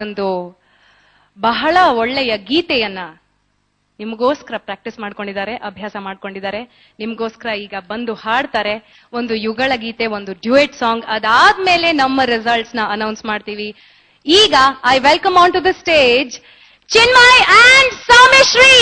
ಒಂದು ಬಹಳ ಒಳ್ಳೆಯ ಗೀತೆಯನ್ನ ನಿಮಗೋಸ್ಕರ ಪ್ರಾಕ್ಟೀಸ್ ಮಾಡ್ಕೊಂಡಿದ್ದಾರೆ, ಅಭ್ಯಾಸ ಮಾಡ್ಕೊಂಡಿದ್ದಾರೆ. ನಿಮಗೋಸ್ಕರ ಈಗ ಬಂದು ಹಾಡ್ತಾರೆ. ಒಂದು ಯುಗಳ ಗೀತೆ, ಒಂದು ಡ್ಯೂಯೆಟ್ ಸಾಂಗ್. ಅದಾದ್ಮೇಲೆ ನಮ್ಮ ರಿಸಲ್ಟ್ಸ್ ನ ಅನೌನ್ಸ್ ಮಾಡ್ತೀವಿ. ಈಗ I welcome on to the stage Chinmay and Soumyashree.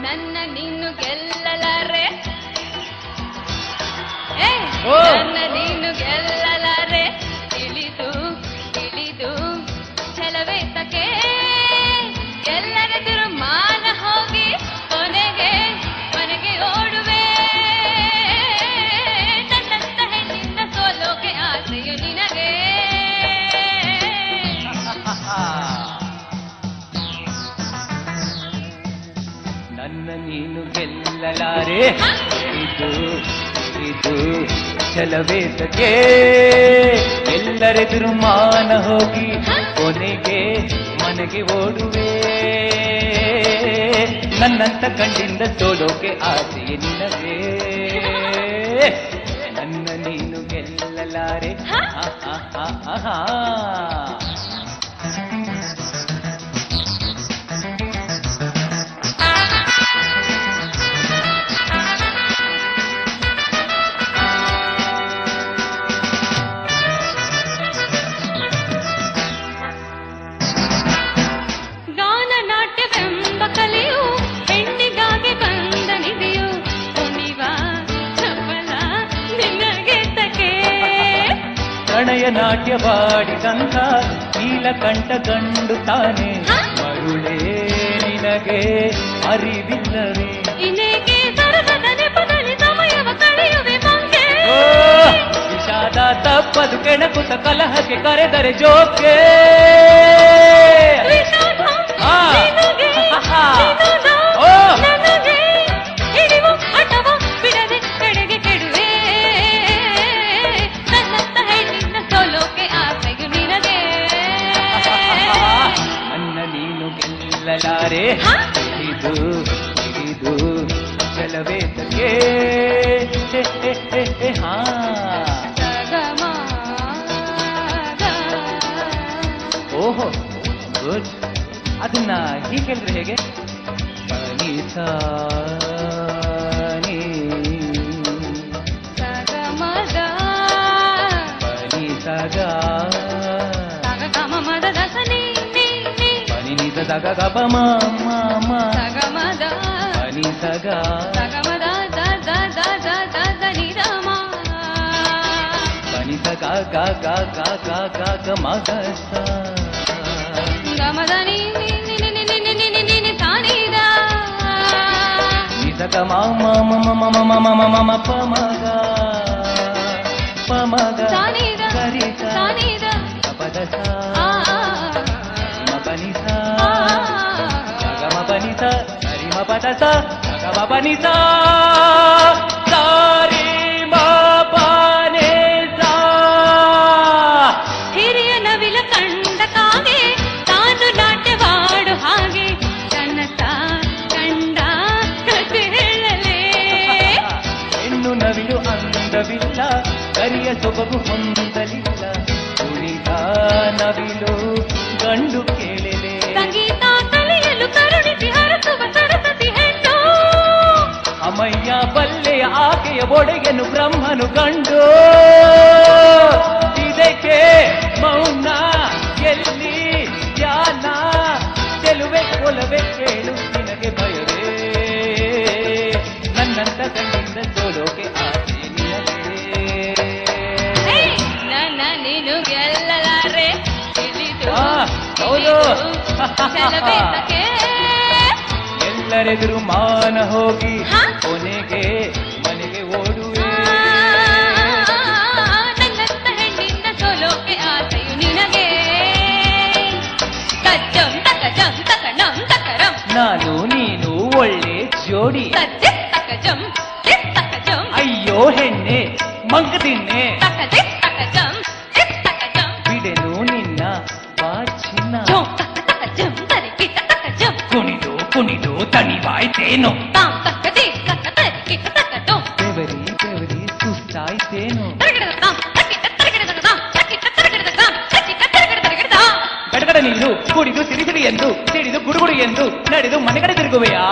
ನನ್ನ ನೀನು ಗೆಲ್ಲಲಾರೆ, ನನ್ನ ನೀನು ಗೆಲ್ಲಲಾರೆ, ತಿಳಿದು ತಿಳಿದು ಛಲವೇ ತಕೆ ಎಲ್ಲರೆದುರು ಮಾನ ಹೋಗಿ ಕೊನೆಗೆ ಮನೆಗೆ ಓಡುವೆ. ನನ್ನಂತ ಹೆಣ್ಣಿಂದ ಸೋಲೋಕೆ ಆಸೆಯು ನಿನಗೆ. ನನ್ನ ನೀನು ಗೆಲ್ಲಲಾರೆ, ಇದು ಇದು ಛಲವೇ ತಗೆ ಎಲ್ಲರೆದುರು ಮಾನ ಹೋಗಿ ಕೊನೆಗೆ ಮನೆಗೆ ಓಡುವೆ. ನನ್ನಂತ ಗಂಡಿಂದ ಸೋಲೋಕೆ ಆಸೆಯೇ ನಿನಗೆ. ನನ್ನ ನೀನು ಗೆಲ್ಲಲಾರೆ. ಪ್ರಣಯ ನಾಟ್ಯವಾಡಿದಂಥ ನೀಲಕಂಠ ಗಂಡು ತಾನೆ ಮರುಳೇ ನಿನಗೆ ಅರಿವಿಲ್ಲವೇ? ವಿಷಾದ ತಪ್ಪದು ಕೆಣಕುತ ಕಲಹಕ್ಕೆ ಕರೆದರೆ ಜೋಕೆ. ಗೆಲ್ಲಲಾರೆ, ಇದು ಇದು ಛಲವೇ ತಗೆ. ಓಹೋ ಗುಡ್. ಅದನ್ನ ಹೀಗೆ ಹೇಳಿದ್ರೆ ಹೇಗೆ? ಪನಿಸಾ ಸಗ ಗಪ ಮಾಮ ಪನಿ ಸಗ ಪನಿ ಸಗ ಗ ಗ ಗ ಗ ಗ ಗ ಮ ಗ ಸ ನಿ ಸಗ ಮ ಮ ಮ ಮ ಮ ಮ ಮ ಮ ಮ ಪ ಮ ಗ ಪ ಮ ಗ ಗರಿ ಸ ಪದ ಸ ಪನಿಸಾ ಗಮ ಪನಿಸ ಸರಿ ಮ ಪದಸ ಗಮ ಪನಿಸ ಸಾರಿ ಮ ಪನಿಸ. ಹಿರಿಯ ನವಿಲ ಕಂಡ ಕಾಗೆ ತಾನು ನಾಟ್ಯವಾಡು ಹಾಗೆ ತನ್ನತ ಕಂಡ ಕತೆ ಹೇಳಲೇ. ಹೆಣ್ಣು ನವಿಲು ಅಂದವಿಲ್ಲ, ಕರಿಯ ಸೊಬಗು ಹೊಂದಲಿಲ್ಲ, ಕುಣಿತ ನವಿಲು ಗಂಡು ಕೇಳಿದೆ. ಸಂಗೀತ ಕಲಿಯಲು ಕರುಣಿಸಿ ಹರಸುವ ಸರಸ್ವತಿ ಹೆಣ್ಣು. ರಾಮಯ್ಯ ಬಲ್ಲೆಯ ಆಕೆಯ ಒಡೆಯನು ಬ್ರಹ್ಮನು ಕಂಡು ಇದಕ್ಕೆ ಮೌನ ಎಲ್ಲಿ ಧ್ಯಾನ ಚೆಲುವೆ ಕೊಲವೆ ಕೇಳು ನಿನಗೆ ಭಯವೇ ನನ್ನಂತ ಕಣ್ಣಿಂದ ಸೋಲೋಕೆ ಆಸೆ ನಿನಗೆ ನನ್ನ ನೀನು ಗೆಲ್ಲಲಾರೆ ಹೌದು ಎಲ್ಲರೆದುರು ಮಾನ ಹೋಗಿ ಕೊನೆಗೆ ಮನೆಗೆ ಓಡುವೆ ನನ್ನಂತ ಹೆಣ್ಣಿಂದ ಸೋಲೋಕೆ ಆಸೆಯು ನಿನಗೆ ತಜ್ಜಂ ತಕಜಂ ತಕಣಂ ತಕರಂ ನಾನು ನೀನು ಒಳ್ಳೆ ಜೋಡಿ ತಜ್ಜೆ ತಕಜಂ ತಕಜಂ ಅಯ್ಯೋ ಹೆಣ್ಣೆ ಮಂಗದಿನ್ನೆ ತಕಜೆ ತಕಜಂ ತಕಜಂ ಬಿಡೆನು ನಿನ್ನ ಬಾಚಿನ ಜಂ ತಕಜಂ ತರಿಕಿತ ತಕಜಂ ಕುಣಿದು ಕುಣಿದು ತಣಿವಾಯ್ತೇನು ತಾಂ ತಕಜೆ ತಕಜೆ ತಕಜಂ ಬೆವರಿ ಬೆವರಿ ಸುಸ್ತಾಯ್ತೇನು ಗಡಗಡ ನೀರು ಕುಡಿದು ಸಿರಿಸಿರಿ ಎಂದು ಸಿಡಿದು ಗುಡುಗುಡು ಎಂದು ನಡೆದು ಮನೆಗಡೆ ತಿರುಗುವೆಯಾ